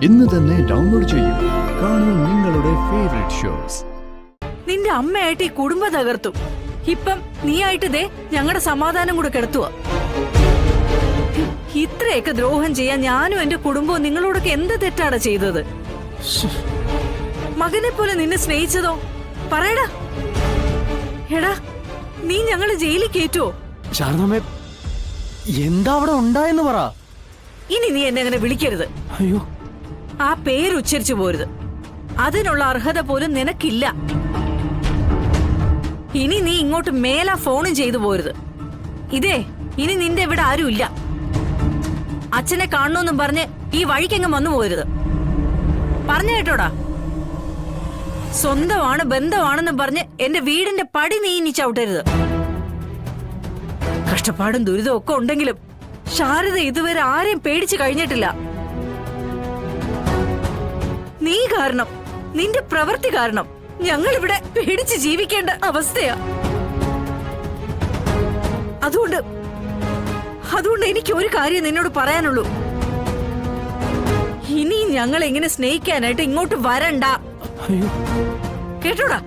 ഇന്ന് തന്നെ ഡൗൺലോഡ് ചെയ്യൂ. കാണൂ നിങ്ങളുടെ ഫേവറേറ്റ് ഷോസ്. നിന്റെ അമ്മയായിട്ട് ഈ കുടുംബം തകർത്തു. ഇപ്പം നീയായിട്ട് ദേ ഞങ്ങളുടെ സമാധാനം കൂടെ കെടുത്തുക. ഇത്രയൊക്കെ ദ്രോഹം ചെയ്യാൻ ഞാനും എന്റെ കുടുംബവും നിങ്ങളോടൊക്കെ എന്ത് തെറ്റാണ് ചെയ്തത്? മകനെ പോലെ നിന്നെ സ്നേഹിച്ചതോ? പറയടാ. എടാ, നീ ഞങ്ങളെ ജയിലിൽ കയറ്റുവോ? ശാരദാമ്മേ, എന്താ അവിടെ ഉണ്ടായെന്ന് പറ. ഇനി നീ എന്നെ അങ്ങനെ വിളിക്കരുത്. അയ്യോ, ആ പേര് ഉച്ചരിച്ചു പോരുത്. അതിനുള്ള അർഹത പോലും നിനക്കില്ല. ഇനി നീ ഇങ്ങോട്ട് മേലാ ഫോണും ചെയ്തു പോരുത്. ഇതേ, ഇനി നിന്റെ ഇവിടെ ആരുമില്ല. അച്ഛനെ കാണണമെന്നും പറഞ്ഞ് ഈ വഴിക്കെങ്ങും വന്നു പോരുത്. പറഞ്ഞു കേട്ടോടാ. സ്വന്തമാണ് ബന്ധമാണെന്നും പറഞ്ഞ് എന്റെ വീടിന്റെ പടി നീ ഇനി ചവിട്ടരുത്. കഷ്ടപ്പാടും ദുരിതവും ഒക്കെ ഉണ്ടെങ്കിലും ശാരദ ഇതുവരെ ആരെയും പേടിച്ചു കഴിഞ്ഞിട്ടില്ല. നീ കാരണം, നിന്റെ പ്രവൃത്തി കാരണം ഞങ്ങൾ ഇവിടെ പേടിച്ച് ജീവിക്കേണ്ട അവസ്ഥയാ. അതുകൊണ്ട് എനിക്ക് ഒരു കാര്യം നിന്നോട് പറയാനുള്ളൂ. ഇനി ഞങ്ങൾ എങ്ങനെ സ്നേഹിക്കാനായിട്ട് ഇങ്ങോട്ട് വരണ്ട. അയ്യോ, കേട്ടോടാ.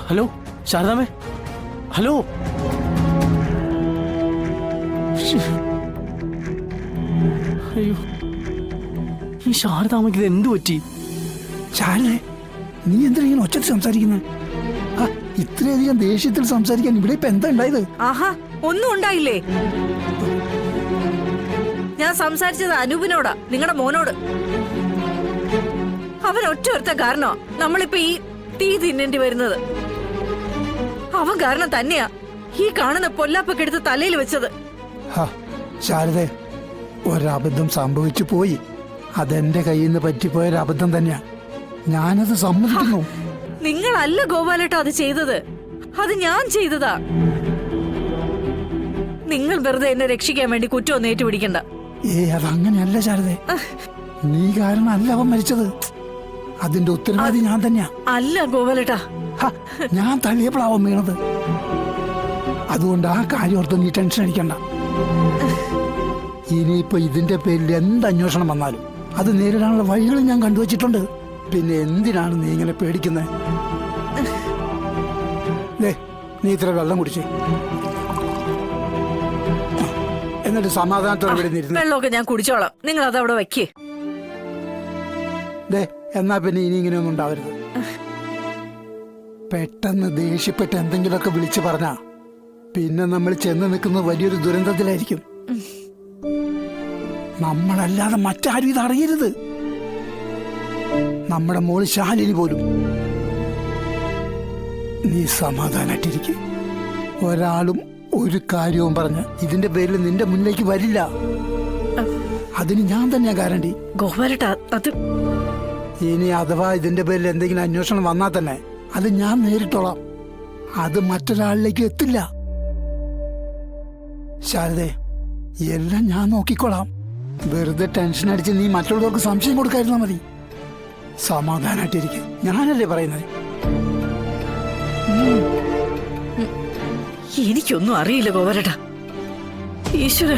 Hello ശാരദാമ്മേ, hello. അയ്യോ, ഈ ശാരദാമ്മയ്ക്ക് ഇത് എന്തു പറ്റി? ശാരദേ, നീ എന്തിനാ ഒച്ചത്തിൽ സംസാരിക്കുന്നത്? ഇത്രയധികം ദേഷ്യത്തിൽ സംസാരിക്കാൻ ഇവിടെ ഇപ്പൊ എന്താ ഉണ്ടായത്? ആഹാ, ഒന്നും ഉണ്ടായില്ലേ. ഞാൻ സംസാരിച്ചത് അനൂപിനോടാ, നിങ്ങളുടെ മോനോട്. അവൻ ഒറ്റ കാരണമാ നമ്മളിപ്പോ ഈ തീ തിന്നേണ്ടി വരുന്നത്. അവൻ കാരണം തന്നെയാ ഈ കാണുന്ന പൊല്ലാപ്പൊക്കെ എടുത്ത് തലയിൽ വെച്ചത്. ശാരദേ, ഒരബദ്ധം സംഭവിച്ചു പോയി. അതെന്റെ കയ്യിൽ നിന്ന് പറ്റിപ്പോയൊരബദ്ധം തന്നെയാ. ഞാനത് സമ്മതിക്കുന്നു. നിങ്ങളല്ല ഗോപാലേട്ട അത് ചെയ്തത്, അത് ഞാൻ ചെയ്തതാ. നിങ്ങൾ വെറുതെ എന്നെ രക്ഷിക്കാൻ വേണ്ടി കുറ്റമൊന്നും ഏറ്റുപിടിക്കണ്ട. അതങ്ങനെയല്ല ശാരദേ. നീ കാരണം അല്ല അവൻ മരിച്ചത്. അതിന്റെ ഉത്തരവാദി ഞാൻ തന്നെയാ. അല്ല ഗോപാലേട്ട, ഞാൻ തള്ളിയപ്പോഴാവൻ വീണത്. അതുകൊണ്ട് ആ കാര്യം ഓർത്ത് നീ ടെൻഷൻ അടിക്കണ്ട. ഇനിയിപ്പോ ഇതിന്റെ പേരിൽ എന്ത് അന്വേഷണം വന്നാലും അത് നേരിടാനുള്ള വഴികൾ ഞാൻ കണ്ടുവച്ചിട്ടുണ്ട്. പിന്നെ എന്തിനാണ് നീ ഇങ്ങനെ പേടിക്കുന്നത്? നീ ഇത്ര വെള്ളം കുടിച്ചേ, എന്നിട്ട് സമാധാനത്തോടെ വെള്ളമൊക്കെ ഞാൻ കുടിച്ചോളാം. നിങ്ങൾ അതവിടെ വയ്ക്കേ. എന്നാ പിന്നെ ഇനി ഇങ്ങനെയൊന്നും ഉണ്ടാവരുത്. പെട്ടെന്ന് ദേഷ്യപ്പെട്ട് എന്തെങ്കിലുമൊക്കെ വിളിച്ചു പറഞ്ഞാ പിന്നെ നമ്മൾ ചെന്ന് നിൽക്കുന്നത് വലിയൊരു ദുരന്തത്തിലായിരിക്കും. നമ്മളല്ലാതെ മറ്റാരും ഇത് അറിയരുത്. നമ്മുടെ മോള് ശാലിനി പോലും. നീ സമാധാനായിട്ടിരിക്കും. ഒരാളും ഒരു കാര്യവും പറഞ്ഞ് ഇതിന്റെ പേരിൽ നിന്റെ മുന്നിലേക്ക് വരില്ല. അതിന് ഞാൻ തന്നെയാ ഗ്യാരണ്ടി. ഇനി അഥവാ ഇതിന്റെ പേരിൽ എന്തെങ്കിലും അന്വേഷണം വന്നാൽ തന്നെ അത് ഞാൻ നേരിട്ടോളാം. അത് മറ്റൊരാളിലേക്ക് എത്തില്ല. ശാരദേ, എല്ലാം ഞാൻ നോക്കിക്കോളാം. വെറുതെ ടെൻഷൻ അടിച്ച് നീ മറ്റുള്ളവർക്ക് സംശയം കൊടുക്കാതിരുന്നാ മതി. സമാധാനായിട്ടിരിക്കും. ഞാനല്ലേ പറയുന്നത്. എനിക്കൊന്നും അറിയില്ല ഗോപാലേട്ട. ഈശ്വര.